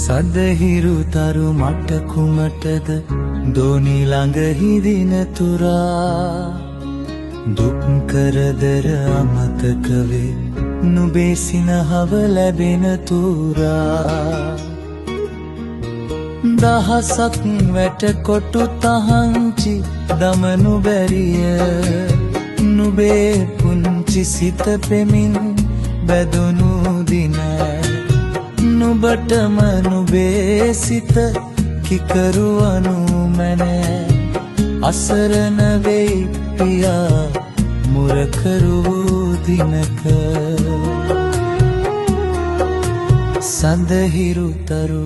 සදහිරු තරු මට කුමටද දෝනි ළඟ හිදින තුරා දුක් කරදර අමතක වේ නුඹේ සිනහව ලැබෙන තුරා දහසක් වැට කොටු තහංචි දමනු බැරිය නුඹේ පුංචි සිත පෙමින් බැදුණු දින නුඹටම නුඹේ සිත කිකරුවනු මැන අසරණ වෙයි පියා මුරකරු දිනක සඳහිරු තරු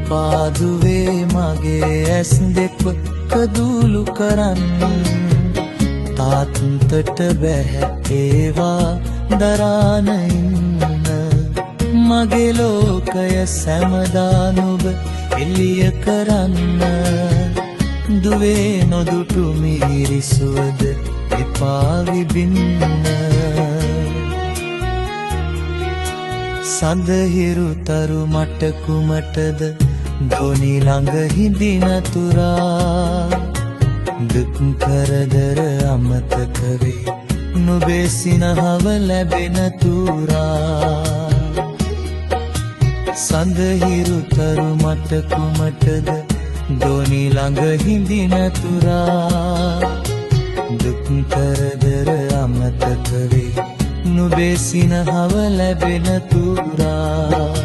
පාදුවේ මගේ ඇස් දෙක කදුලු කරන්න තාත්තට බැහැ ඒවා දරාන ඉන්න මගේ ලෝකය සැමදා නුඹ එළිය කරන්න දුවේ නොදුටු මිරිසුවද එපා විබින්න සඳහිරු තරු මට කුමටද දෝනි ළඟ හිදින තුරා දුක් කරදර අමතක වේ නුඹේ සිනහව ලැබෙන තුරා සඳහිරු තරු මට කුමටද දෝනි ළඟ හිදින තුරා දුක් කරදර අමතක වේ නුඹේ සිනහව ලැබෙන තුරා